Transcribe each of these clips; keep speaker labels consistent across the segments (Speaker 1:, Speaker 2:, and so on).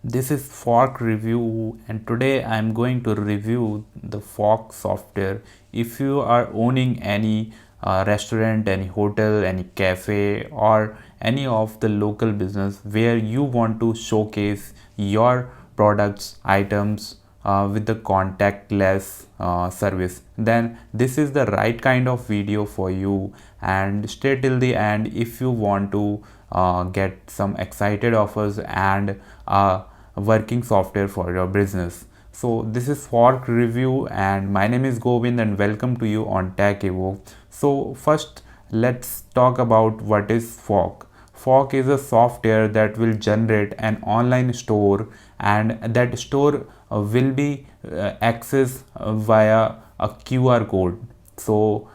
Speaker 1: This is Fork review, and today I am going to review the Fork software. If you are owning any restaurant, any hotel, any cafe, or any of the local business where you want to showcase your products, items with the contactless service, then this is the right kind of video for you. And stay till the end if you want to get some excited offers and working software for your business. So this is Fork review, and my name is Govind, and welcome to you on Tech Evo. So first, let's talk about what is Fork. Fork is a software that will generate an online store, and that store will be accessed via a QR code. So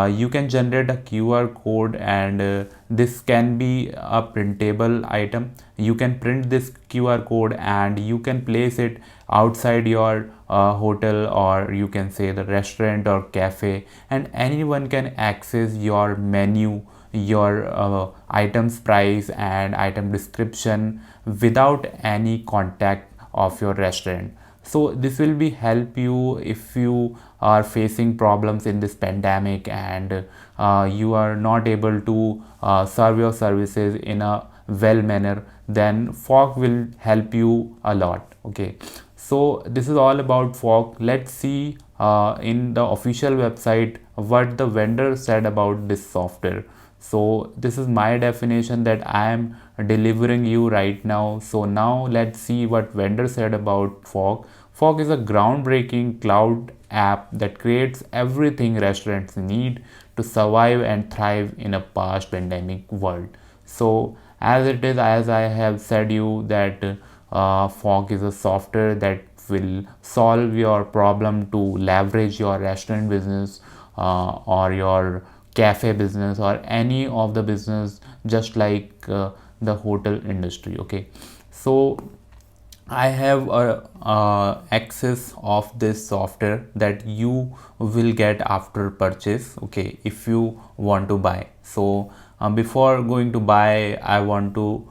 Speaker 1: you can generate a QR code, and this can be a printable item. You can print this QR code and you can place it outside your hotel, or you can say the restaurant or cafe, and anyone can access your menu, your items price and item description without any contact of your restaurant. So this will be help you if you are facing problems in this pandemic, and you are not able to serve your services in a well manner, then Fork will help you a lot. Okay, so this is all about Fork. Let's see in the official website what the vendor said about this software. So this is my definition that I am delivering you right now. So now let's see what vendor said about Fork. Fork is a groundbreaking cloud app that creates everything restaurants need to survive and thrive in a past pandemic world. So as it is, as I have said you that Fork is a software that will solve your problem to leverage your restaurant business or your cafe business or any of the business, just like the hotel industry. Okay, so I have a access of this software that you will get after purchase. Okay, if you want to buy. So before going to buy, I want to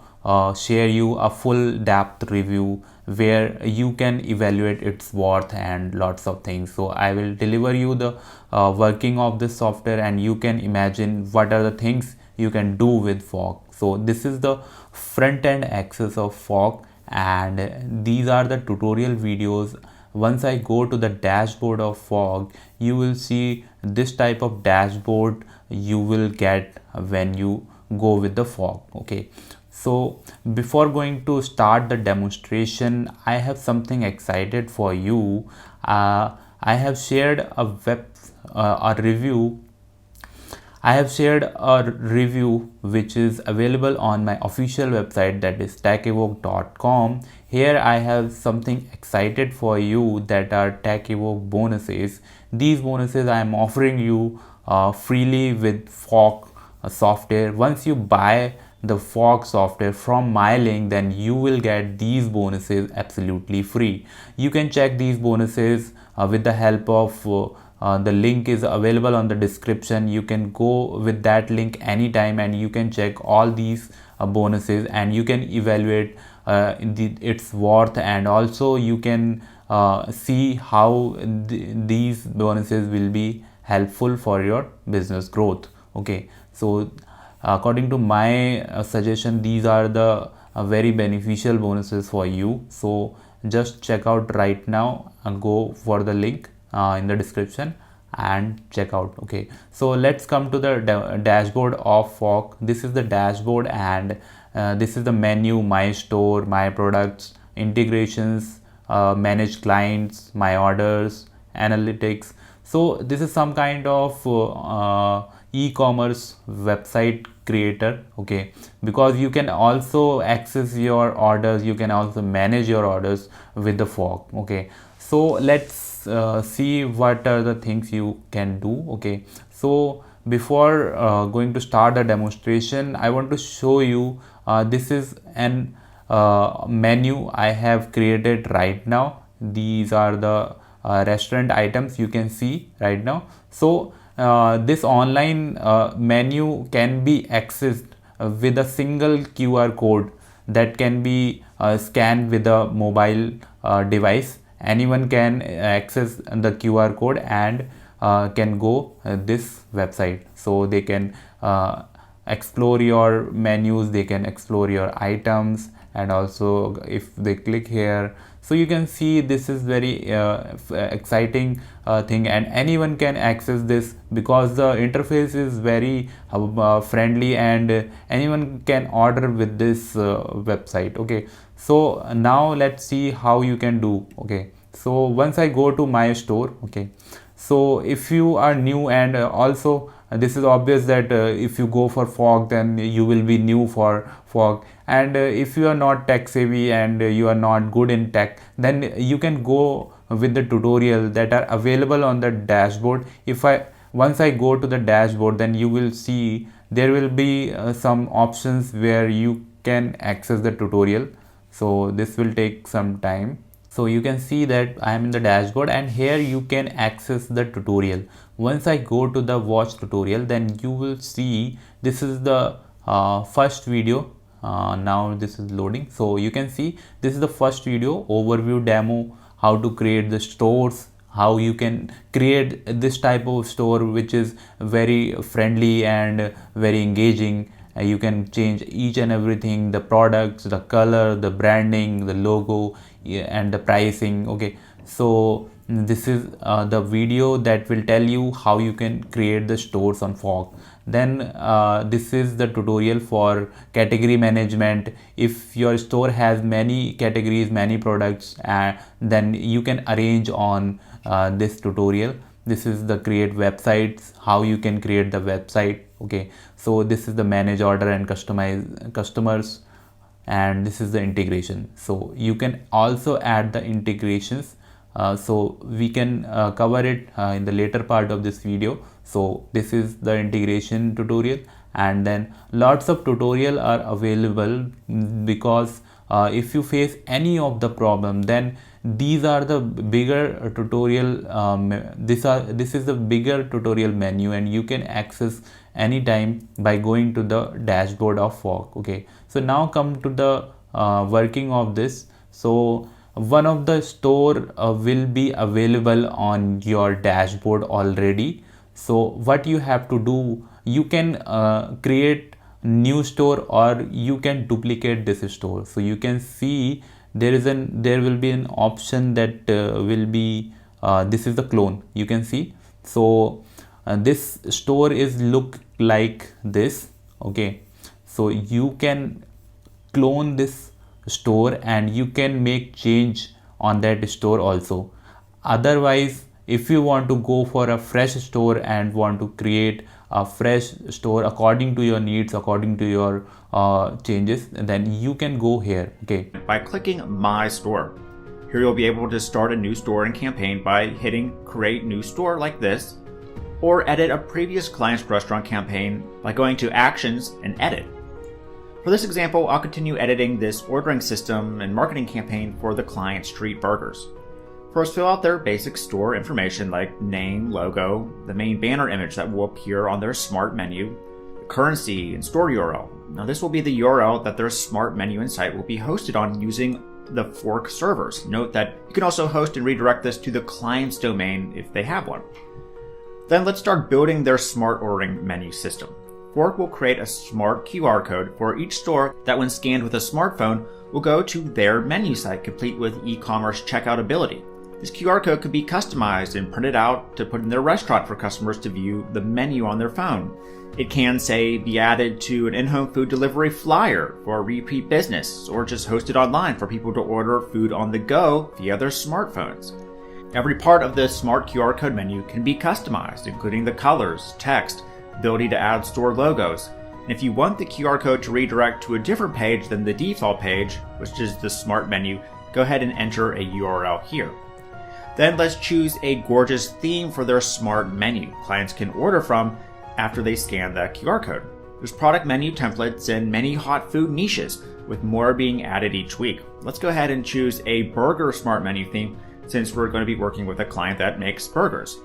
Speaker 1: share you a full depth review where you can evaluate its worth and lots of things. So I will deliver you the working of this software, and you can imagine what are the things you can do with Fork. So this is the front end access of Fork, and these are the tutorial videos. Once I go to the dashboard of Fork, you will see this type of dashboard you will get when you go with the Fork. Okay, so before going to start the demonstration, I have something excited for you. I have shared a review. I have shared a review which is available on my official website, that is techevoke.com. Here I have something excited for you, that are Tech Evoke bonuses. These bonuses I am offering you freely with Fork software. Once you buy the Fork software from my link, then you will get these bonuses absolutely free. You can check these bonuses with the help of the link is available on the description. You can go with that link anytime and you can check all these bonuses, and you can evaluate its worth, and also you can see how these bonuses will be helpful for your business growth. Okay, so according to my suggestion, these are the very beneficial bonuses for you. So just check out right now and go for the link in the description and check out. Okay, so let's come to the dashboard of Fork. This is the dashboard, and this is the menu, my store, my products, integrations, manage clients, my orders, analytics. So this is some kind of e-commerce website creator. Okay, because you can also access your orders, you can also manage your orders with the Fork. Okay, so let's see what are the things you can do. Okay, so before going to start the demonstration, I want to show you this is an menu I have created right now. These are the restaurant items you can see right now. So this online menu can be accessed with a single QR code that can be scanned with a mobile device. Anyone can access the QR code and can go this website, so they can explore your menus, they can explore your items, and also if they click here, so you can see this is very exciting thing, and anyone can access this because the interface is very friendly, and anyone can order with this website. Okay, so now let's see how you can do. Okay, so once I go to my store, okay, so if you are new, and also this is obvious that if you go for Fog, then you will be new for Fog, and if you are not tech savvy and you are not good in tech, then you can go with the tutorial that are available on the dashboard. Once I go to the dashboard, then you will see there will be some options where you can access the tutorial, so this will take some time. So you can see that I am in the dashboard, and here you can access the tutorial. Once I go to the watch tutorial, then you will see this is the first video. Now this is loading, so you can see this is the first video, overview demo, how to create the stores, how you can create this type of store which is very friendly and very engaging. You can change each and everything, the products, the color, the branding, the logo, and the pricing. Okay, so this is the video that will tell you how you can create the stores on Fog. Then this is the tutorial for category management. If your store has many categories, many products, then you can arrange on this tutorial. This is the create websites, how you can create the website. Okay, so this is the manage order and customize customers, and this is the integration. So you can also add the integrations, so we can cover it in the later part of this video. So this is the integration tutorial, and then lots of tutorial are available, because if you face any of the problem, then these are the bigger tutorial this is the bigger tutorial menu, and you can access anytime by going to the dashboard of Fog. Okay, so now come to the working of this. So one of the store will be available on your dashboard already. So what you have to do, you can create new store, or you can duplicate this store. So you can see there will be an option that will be this is the clone, you can see. So this store is look like this. Okay, so you can clone this store, and you can make change on that store also. Otherwise, if you want to go for a fresh store and want to create a fresh store according to your needs, according to your changes, then you can go here. Okay,
Speaker 2: by clicking My Store. Here you'll be able to start a new store and campaign by hitting Create New Store like this, or edit a previous client's restaurant campaign by going to Actions and Edit. For this example, I'll continue editing this ordering system and marketing campaign for the client Street Burgers. First, fill out their basic store information like name, logo, the main banner image that will appear on their smart menu, the currency, and store URL. Now this will be the URL that their smart menu and site will be hosted on using the Fork servers. Note that you can also host and redirect this to the client's domain if they have one. Then let's start building their smart ordering menu system. Fork will create a smart QR code for each store that, when scanned with a smartphone, will go to their menu site, complete with e-commerce checkout ability. This QR code could be customized and printed out to put in their restaurant for customers to view the menu on their phone. It can, say, be added to an in-home food delivery flyer for a repeat business, or just hosted online for people to order food on the go via their smartphones. Every part of the smart QR code menu can be customized, including the colors, text, ability to add store logos. And if you want the QR code to redirect to a different page than the default page, which is the smart menu, go ahead and enter a URL here. Then let's choose a gorgeous theme for their smart menu clients can order from after they scan that QR code. There's product menu templates and many hot food niches, with more being added each week. Let's go ahead and choose a burger smart menu theme, since we're going to be working with a client that makes burgers.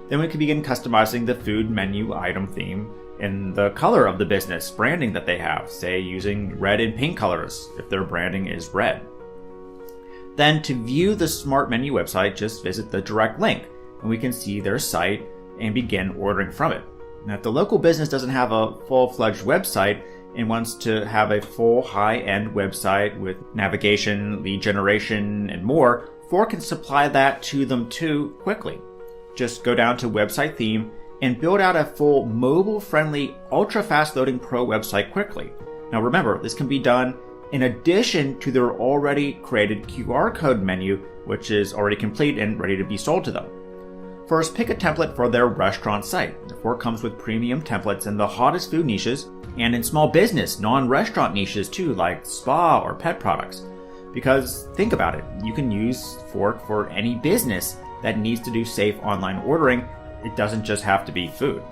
Speaker 2: Then we can begin customizing the food menu item theme in the color of the business branding that they have, say using red and pink colors if their branding is red. Then to view the Smart Menu website, just visit the direct link and we can see their site and begin ordering from it. Now, if the local business doesn't have a full-fledged website and wants to have a full high-end website with navigation, lead generation, and more, Fork can supply that to them too quickly. Just go down to website theme and build out a full mobile-friendly, ultra-fast loading pro website quickly. Now remember, this can be done in addition to their already created QR code menu, which is already complete and ready to be sold to them. First, pick a template for their restaurant site. Fork comes with premium templates in the hottest food niches and in small business, non-restaurant niches too, like spa or pet products. Because think about it, you can use Fork for any business that needs to do safe online ordering. It doesn't just have to be food.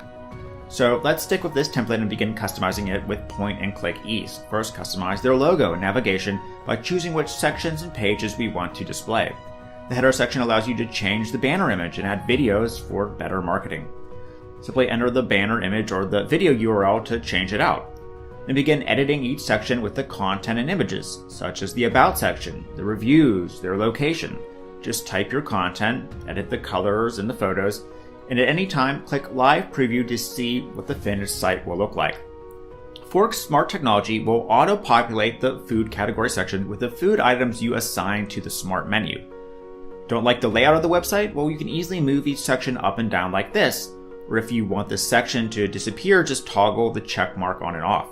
Speaker 2: So let's stick with this template and begin customizing it with point and click ease. First, customize their logo and navigation by choosing which sections and pages we want to display. The header section allows you to change the banner image and add videos for better marketing. Simply enter the banner image or the video URL to change it out. Then begin editing each section with the content and images, such as the About section, the reviews, their location. Just type your content, edit the colors and the photos, and at any time, click Live Preview to see what the finished site will look like. Fork's smart technology will auto-populate the food category section with the food items you assign to the Smart Menu. Don't like the layout of the website? Well, you can easily move each section up and down like this. Or if you want this section to disappear, just toggle the check mark on and off.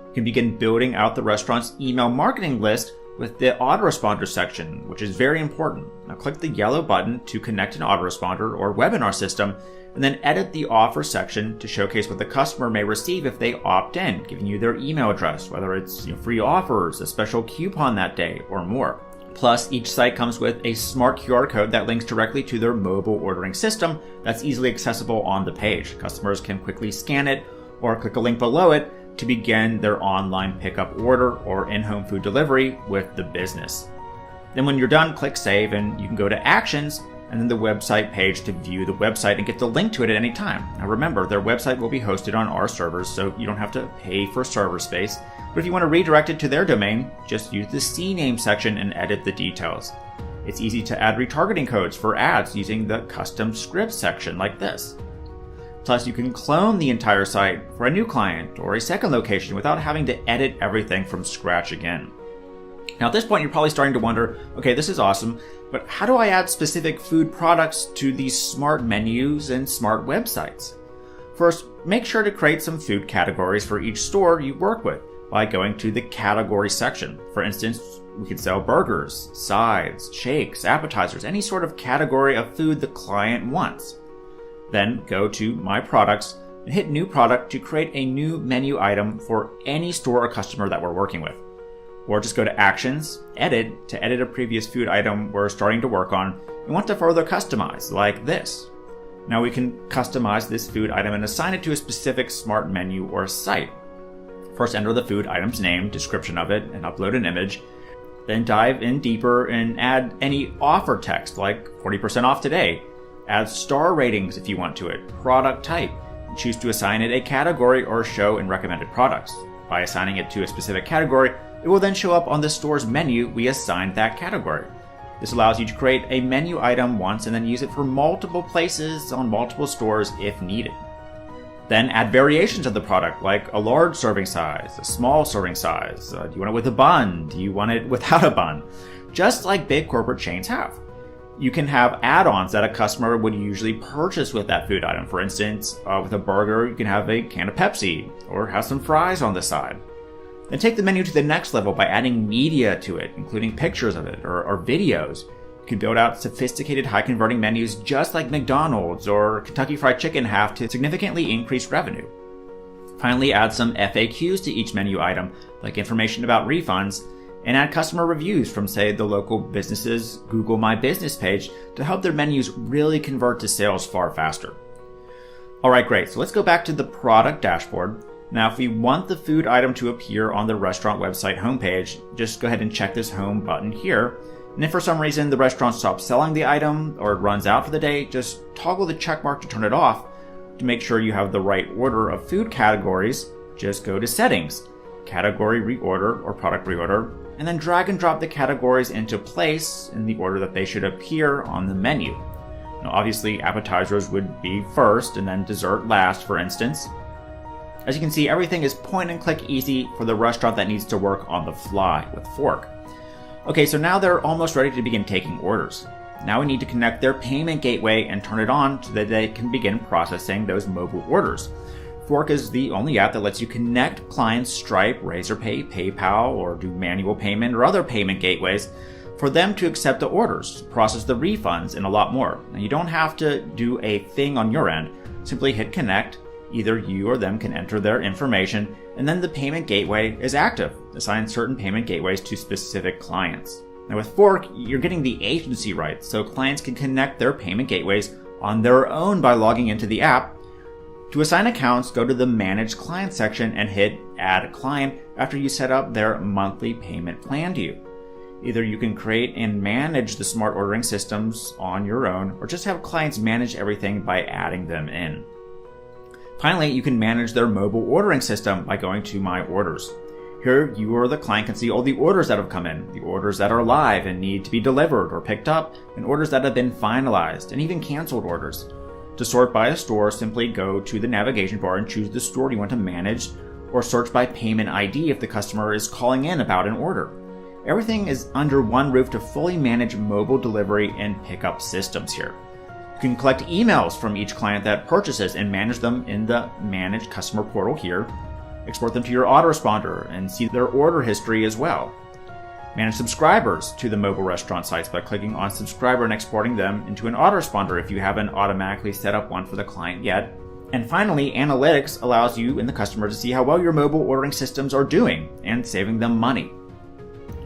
Speaker 2: You can begin building out the restaurant's email marketing list with the autoresponder section, which is very important. Now click the yellow button to connect an autoresponder or webinar system, and then edit the offer section to showcase what the customer may receive if they opt in, giving you their email address, whether it's free offers, a special coupon that day, or more. Plus, each site comes with a smart QR code that links directly to their mobile ordering system that's easily accessible on the page. Customers can quickly scan it or click a link below it to begin their online pickup order or in-home food delivery with the business. Then when you're done, click Save and you can go to Actions and then the website page to view the website and get the link to it at any time. Now remember, their website will be hosted on our servers, so you don't have to pay for server space. But if you want to redirect it to their domain, just use the CNAME section and edit the details. It's easy to add retargeting codes for ads using the custom scripts section like this. Plus, you can clone the entire site for a new client or a second location without having to edit everything from scratch again. Now, at this point, you're probably starting to wonder, okay, this is awesome, but how do I add specific food products to these smart menus and smart websites? First, make sure to create some food categories for each store you work with by going to the category section. For instance, we can sell burgers, sides, shakes, appetizers, any sort of category of food the client wants. Then go to My Products and hit New Product to create a new menu item for any store or customer that we're working with. Or just go to Actions, Edit to edit a previous food item we're starting to work on and want to further customize, like this. Now we can customize this food item and assign it to a specific smart menu or site. First, enter the food item's name, description of it, and upload an image. Then dive in deeper and add any offer text like 40% off today. Add star ratings if you want to it, product type, and choose to assign it a category or show in recommended products. By assigning it to a specific category, it will then show up on the store's menu we assigned that category. This allows you to create a menu item once and then use it for multiple places on multiple stores if needed. Then add variations of the product, like a large serving size, a small serving size. Do you want it with a bun? Do you want it without a bun? Just like big corporate chains have. You can have add-ons that a customer would usually purchase with that food item. For instance, with a burger, you can have a can of Pepsi or have some fries on the side. Then take the menu to the next level by adding media to it, including pictures of it or videos. You can build out sophisticated high-converting menus just like McDonald's or Kentucky Fried Chicken have to significantly increase revenue. Finally, add some FAQs to each menu item, like information about refunds, and add customer reviews from, say, the local business's Google My Business page to help their menus really convert to sales far faster. Alright, great. So let's go back to the product dashboard. Now, if we want the food item to appear on the restaurant website homepage, just go ahead and check this home button here. And if for some reason the restaurant stops selling the item or it runs out for the day, just toggle the check mark to turn it off. To make sure you have the right order of food categories, just go to Settings, Category Reorder or Product Reorder, and then drag and drop the categories into place in the order that they should appear on the menu. Now, obviously, appetizers would be first and then dessert last, for instance. As you can see, everything is point and click easy for the restaurant that needs to work on the fly with Fork. Okay, so now they're almost ready to begin taking orders. Now we need to connect their payment gateway and turn it on so that they can begin processing those mobile orders. Fork is the only app that lets you connect clients Stripe, Razorpay, PayPal, or do manual payment or other payment gateways for them to accept the orders, process the refunds, and a lot more. Now you don't have to do a thing on your end. Simply hit connect. Either you or them can enter their information, and then the payment gateway is active. Assign certain payment gateways to specific clients. Now with Fork, you're getting the agency rights, so clients can connect their payment gateways on their own by logging into the app. To assign accounts, go to the Manage Client section and hit Add Client after you set up their monthly payment plan to you. Either you can create and manage the smart ordering systems on your own, or just have clients manage everything by adding them in. Finally, you can manage their mobile ordering system by going to My Orders. Here, you or the client can see all the orders that have come in, the orders that are live and need to be delivered or picked up, and orders that have been finalized, and even canceled orders. To sort by a store, simply go to the navigation bar and choose the store you want to manage, or search by payment ID if the customer is calling in about an order. Everything is under one roof to fully manage mobile delivery and pickup systems here. You can collect emails from each client that purchases and manage them in the Manage Customer portal here. Export them to your autoresponder and see their order history as well. Manage subscribers to the mobile restaurant sites by clicking on subscriber and exporting them into an autoresponder if you haven't automatically set up one for the client yet. And finally, analytics allows you and the customer to see how well your mobile ordering systems are doing and saving them money.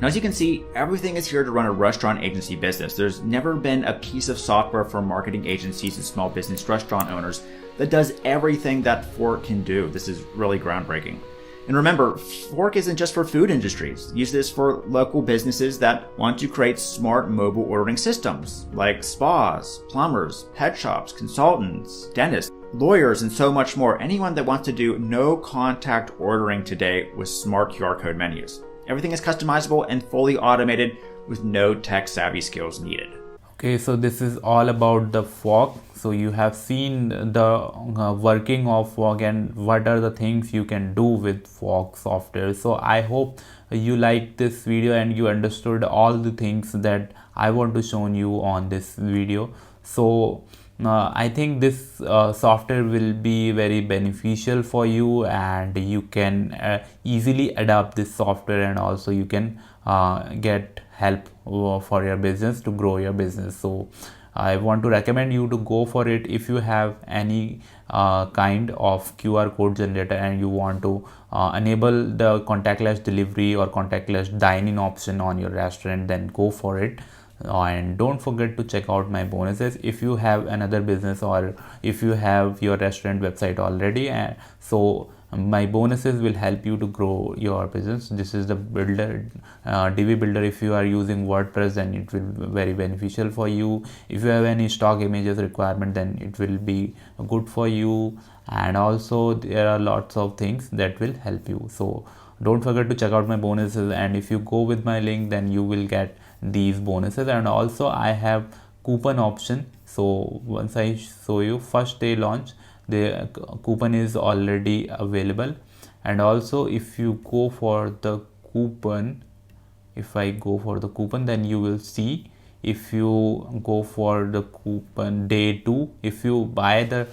Speaker 2: Now, as you can see, everything is here to run a restaurant agency business. There's never been a piece of software for marketing agencies and small business restaurant owners that does everything that Fork can do. This is really groundbreaking. And remember, Fork isn't just for food industries. Use this for local businesses that want to create smart mobile ordering systems, like spas, plumbers, pet shops, consultants, dentists, lawyers, and so much more. Anyone that wants to do no contact ordering today with smart QR code menus. Everything is customizable and fully automated with no tech savvy skills needed.
Speaker 1: Okay, so this is all about the Fork. So you have seen the working of Fork and what are the things you can do with Fork software. So I hope you liked this video and you understood all the things that I want to show you on this video. So I think this software will be very beneficial for you, and you can easily adapt this software, and also you can get help for your business to grow your business. So I want to recommend you to go for it. If you have any kind of QR code generator and you want to enable the contactless delivery or contactless dine-in option on your restaurant, then go for it. And don't forget to check out my bonuses if you have another business or if you have your restaurant website already. So my bonuses will help you to grow your business. This is the builder, Divi builder. If you are using WordPress, then it will be very beneficial for you. If you have any stock images requirement, then it will be good for you. And also there are lots of things that will help you. So don't forget to check out my bonuses, and if you go with my link, then you will get these bonuses. And also I have coupon option. So once I show you first day launch, the coupon is already available. And also if you go for the coupon, if I go for the coupon, then you will see, if you go for the coupon day 2, if you buy the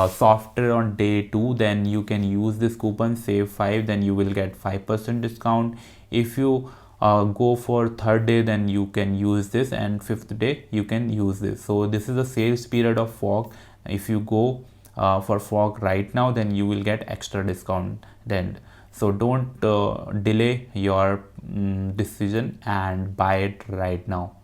Speaker 1: software on day 2, then you can use this coupon save 5, then you will get 5% discount. If you go for third day, then you can use this, and fifth day you can use this. So this is the sales period of Fork. If you go for Fork right now, then you will get extra discount then. So don't delay your decision and buy it right now.